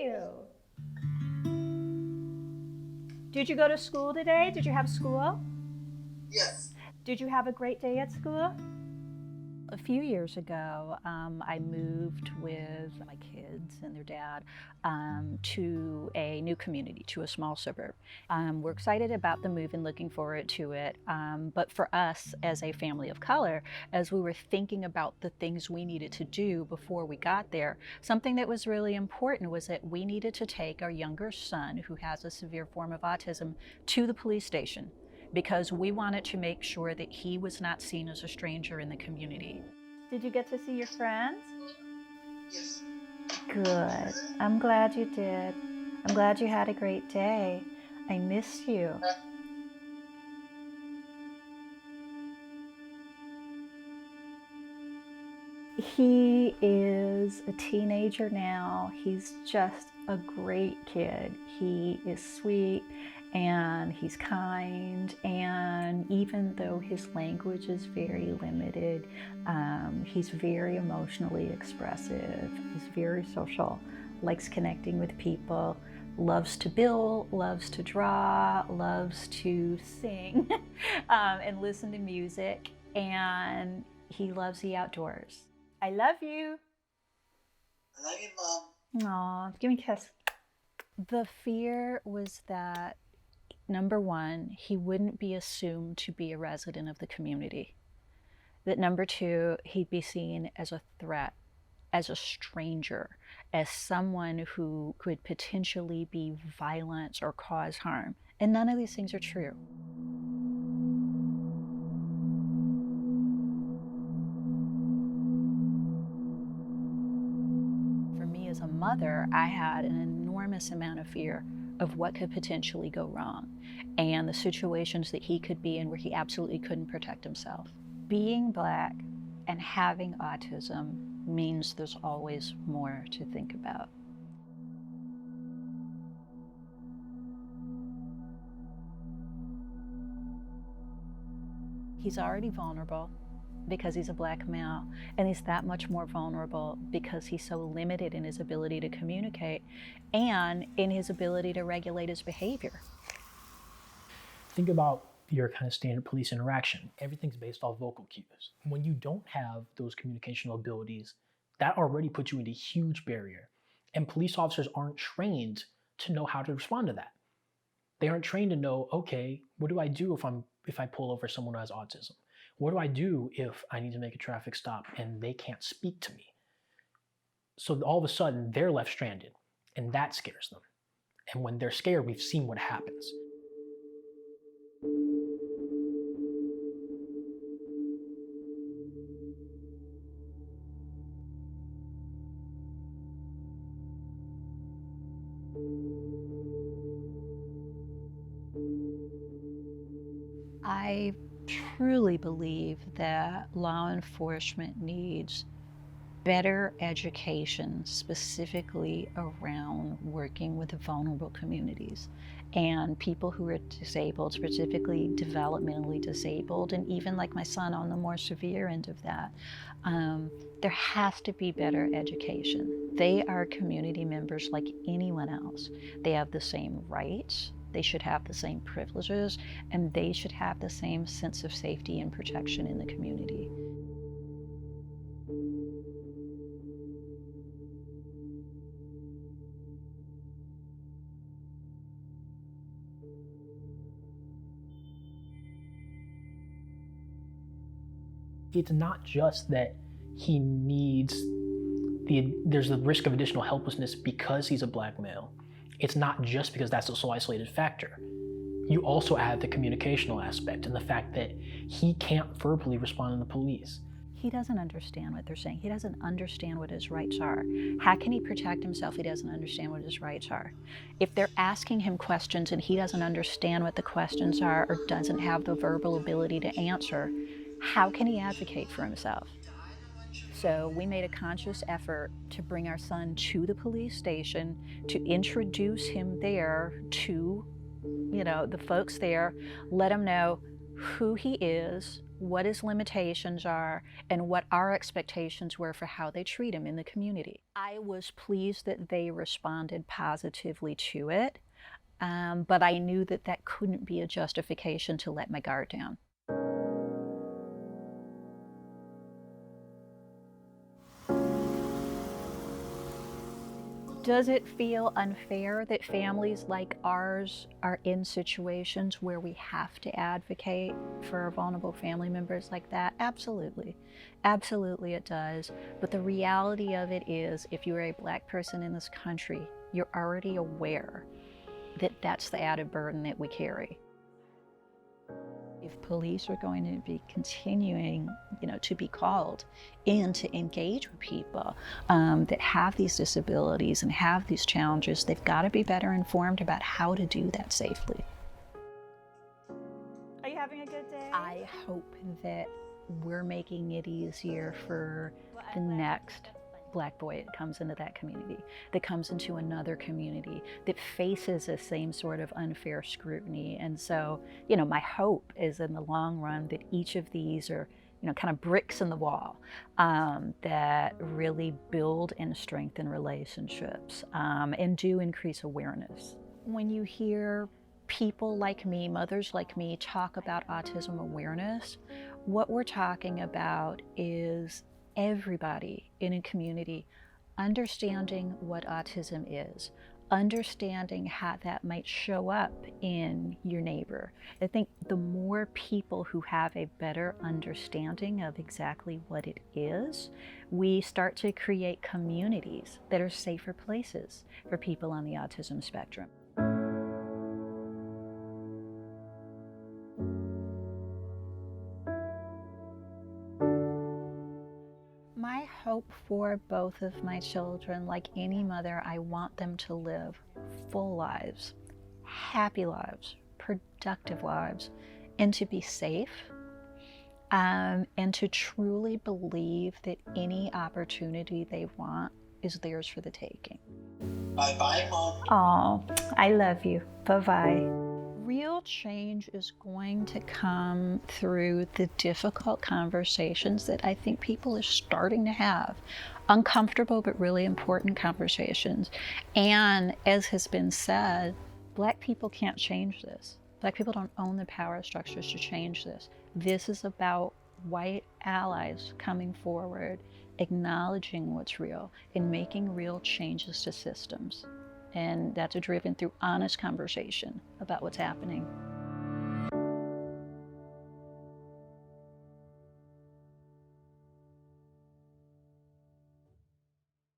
you? Did you go to school today? Did you have school? Yes. Did you have a great day at school? A few years ago, I moved with my kids and their dad to a new community, to a small suburb. We're excited about the move and looking forward to it. But for us as a family of color, as we were thinking about the things we needed to do before we got there, something that was really important was that we needed to take our younger son, who has a severe form of autism, to the police station, because we wanted to make sure that he was not seen as a stranger in the community. Did you get to see your friends? Yes. Good. I'm glad you did. I'm glad you had a great day. I miss you. He is a teenager now. He's just a great kid. He is sweet and he's kind, and even though his language is very limited, he's very emotionally expressive. He's very social, likes connecting with people, loves to build, loves to draw, loves to sing and listen to music, and he loves the outdoors. I love you. I love you, Mom. Aw, give me a kiss. The fear was that, number one, he wouldn't be assumed to be a resident of the community. That number two, he'd be seen as a threat, as a stranger, as someone who could potentially be violent or cause harm. And none of these things are true. For me as a mother, I had an enormous amount of fear of what could potentially go wrong and the situations that he could be in where he absolutely couldn't protect himself. Being Black and having autism means there's always more to think about. He's already vulnerable because he's a Black male, and he's that much more vulnerable because he's so limited in his ability to communicate and in his ability to regulate his behavior. Think about your kind of standard police interaction. Everything's based off vocal cues. When you don't have those communicational abilities, that already puts you in a huge barrier. And police officers aren't trained to know how to respond to that. They aren't trained to know, okay, what do I do if I pull over someone who has autism? What do I do if I need to make a traffic stop and they can't speak to me? So all of a sudden, they're left stranded, and that scares them. And when they're scared, we've seen what happens. I truly believe that law enforcement needs better education, specifically around working with vulnerable communities and people who are disabled, specifically developmentally disabled, and even like my son on the more severe end of that. There has to be better education. They are community members like anyone else. They have the same rights, they should have the same privileges, and they should have the same sense of safety and protection in the community. It's not just that he needs there's the risk of additional helplessness because he's a Black male. It's not just because that's a sole isolated factor. You also add the communicational aspect and the fact that he can't verbally respond to the police. He doesn't understand what they're saying. He doesn't understand what his rights are. How can he protect himself? He doesn't understand what his rights are. If they're asking him questions and he doesn't understand what the questions are or doesn't have the verbal ability to answer, how can he advocate for himself? So we made a conscious effort to bring our son to the police station, to introduce him there to, the folks there, let him know who he is, what his limitations are, and what our expectations were for how they treat him in the community. I was pleased that they responded positively to it, but I knew that that couldn't be a justification to let my guard down. Does it feel unfair that families like ours are in situations where we have to advocate for vulnerable family members like that? Absolutely. Absolutely it does. But the reality of it is, if you're a Black person in this country, you're already aware that that's the added burden that we carry. If police are going to be continuing, to be called in to engage with people that have these disabilities and have these challenges, they've got to be better informed about how to do that safely. Are you having a good day? I hope that we're making it easier for the next Black boy that comes into that community, that comes into another community, that faces the same sort of unfair scrutiny. And so, my hope is in the long run that each of these are, kind of bricks in the wall that really build and strengthen relationships and do increase awareness. When you hear people like me, mothers like me, talk about autism awareness, what we're talking about is everybody in a community understanding what autism is, understanding how that might show up in your neighbor. I think the more people who have a better understanding of exactly what it is, we start to create communities that are safer places for people on the autism spectrum. My hope for both of my children, like any mother, I want them to live full lives, happy lives, productive lives, and to be safe, and to truly believe that any opportunity they want is theirs for the taking. Bye-bye, Mom. Oh, I love you. Bye-bye. Real change is going to come through the difficult conversations that I think people are starting to have. Uncomfortable but really important conversations. And as has been said, Black people can't change this. Black people don't own the power structures to change this. This is about white allies coming forward, acknowledging what's real, and making real changes to systems. And that's driven through honest conversation about what's happening.